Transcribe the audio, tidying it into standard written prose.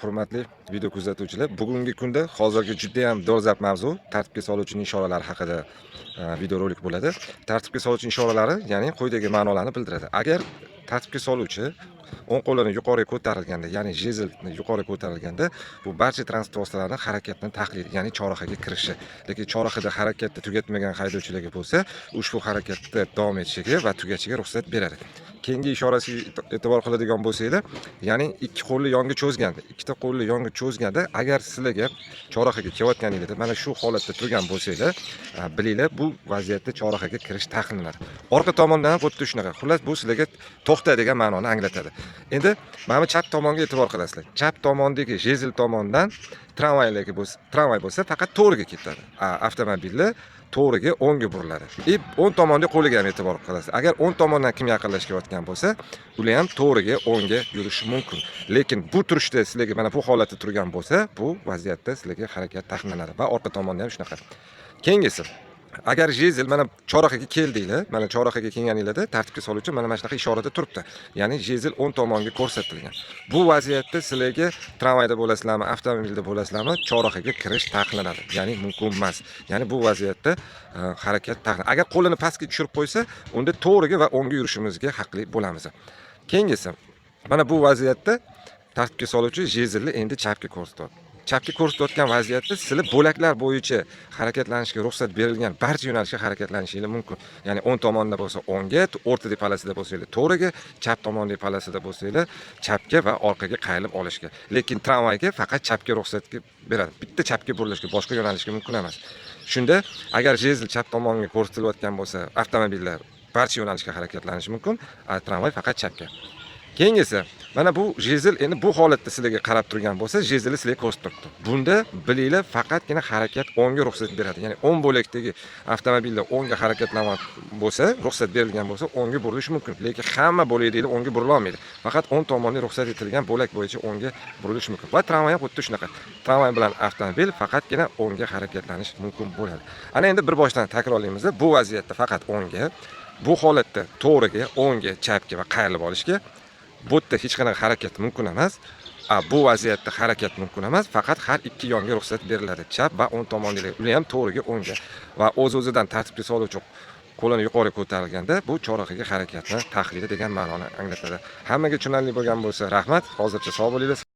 Hurmatli video kuzatuvchilar, bugungi kunda hozirgi juda ham dolzarb mavzu tartibga soluvchi ishoralari haqida videorolik bo'ladi. Tartibga soluvchi ishoralari, ya'ni quyidagi ma'nolarni bildiradi. Agar tartibga soluvchi o'ng qo'lini yuqoriga ko'tarilganda, ya'ni jezlni yuqoriga ko'tarilganda, bu barcha transport vositalarining harakatini tahlil, ya'ni chorrahaga kirishi. Lekin chorrahada harakatni tugatmagan haydovchilarga bo'lsa, ushbu harakatda davom etishiga va tugashiga ruxsat beradi. Keyingi ishorasiga e'tibor qiladigan bo'lsanglar, ya'ni ikki qo'lni yonga cho'zganda, ikkita qo'lni yonga cho'zganda, agar sizlarga chorrahaga kelayotganingizda mana shu holatda turgan bo'lsanglar, bilinglar, bu vaziyatda chorrahaga kirish taqiqlanadi. Orqa tomondan ham xuddi shunaqa. Xullas, bu sizlarga to'xta degan ma'noni anglatadi. Endi mana chap tomonga e'tibor qilasizlar. Chap tomondagi jezl tomondan tramvay bo'lsa faqat to'g'riga ketadi. Avtomobillar to'g'riga o'ngga buriladi. O'ng tomonga qo'liga ham e'tibor qilasiz. Agar o'ng tomondan kim yaqinlashayotgan bo'lsa, ular ham to'g'riga o'ngga yurishi mumkin. Lekin bu turishda sizlarga mana bu holatda turgan bo'lsa, bu vaziyatda sizlarga harakat taqiqlanadi va orqa tomonda ham shunaqa. Keyingisi, agar jezl mana chorrahaga keldinglar, mana chorrahaga kelganinglarda tartibga soluvchi mana shunaqa ishorada turibdi. Ya'ni jezl o'ng tomonga ko'rsatilgan. Bu vaziyatda sizlarga tramvayda bo'lasizlarmi, avtomobilda bo'lasizlarmi, chorrahaga kirish taqiqlanadi. Ya'ni mumkin emas. Ya'ni bu vaziyatda harakat taqiqlanadi. Agar qo'lini pastga tushirib qo'ysa, unda to'g'riga va o'ngga yurishimizga haqli bo'lamiz. Keyingisi, mana bu vaziyatda tartibga soluvchi jezlni endi chapga ko'rsatadi. Chapga ko'rsatayotgan vaziyatda sizlar bo'laklar bo'yicha harakatlanishga ruxsat berilgan barcha yo'nalishga harakatlanishingiz mumkin. Ya'ni o'ng tomonda bo'lsa o'ngga, o'rta palasida bo'lsanglar to'g'riga, chap tomondagi palasida bo'lsanglar chapga va orqaga qayrilib olishga. Lekin tramvayga faqat chapga ruxsat beradi. Bitta chapga burilishga, boshqa yo'nalishga mumkin emas. Shunda agar jezl chap tomonga ko'rsatilayotgan bo'lsa, avtomobillar barcha yo'nalishga harakatlanishi mumkin, tramvay faqat chapga. Keyingisi, mana bu jezl endi bu holatda sizlarga qarab turgan bo'lsa, jezlni sizlarga ko'rsatib turibdi. Bunda bilinglar, faqatgina harakat o'ngga ruxsat beradi. Ya'ni o'ng bo'lakdagi avtomobilda o'ngga harakatlanmoq bo'lsa, ruxsat berilgan bo'lsa, o'ngga burilishi mumkin. Lekin hamma bo'laklar o'ngga burila olmaydi. Faqat o'ng tomonga ruxsat etilgan bo'lak bo'yicha o'ngga burilishi mumkin. Va tramvay ham xuddi shunaqa. Tramvay bilan avtomobil faqatgina o'ngga harakatlanish mumkin bo'ladi. Ana endi bir boshdan takrorlaymiz. Bu vaziyatda faqat o'ngga, bu holatda to'g'riga, o'ngga, chapga va qayrilib olishga bu yerda hech qanaqa harakat mumkin emas. Bu vaziyatda harakat mumkin emas, faqat har ikki yonga ruxsat beriladi. Chap va o'ng tomondagilar, ular ham to'g'riga o'ngga. Va o'z-o'zidan tartibga soluvchi qo'lini yuqori ko'tarilganda bu chorrahaga harakatni tahlili degan ma'noni anglatadi. Hammaga tushunarli bo'lgan bo'lsa, rahmat. Hozircha sog' bo'linglar.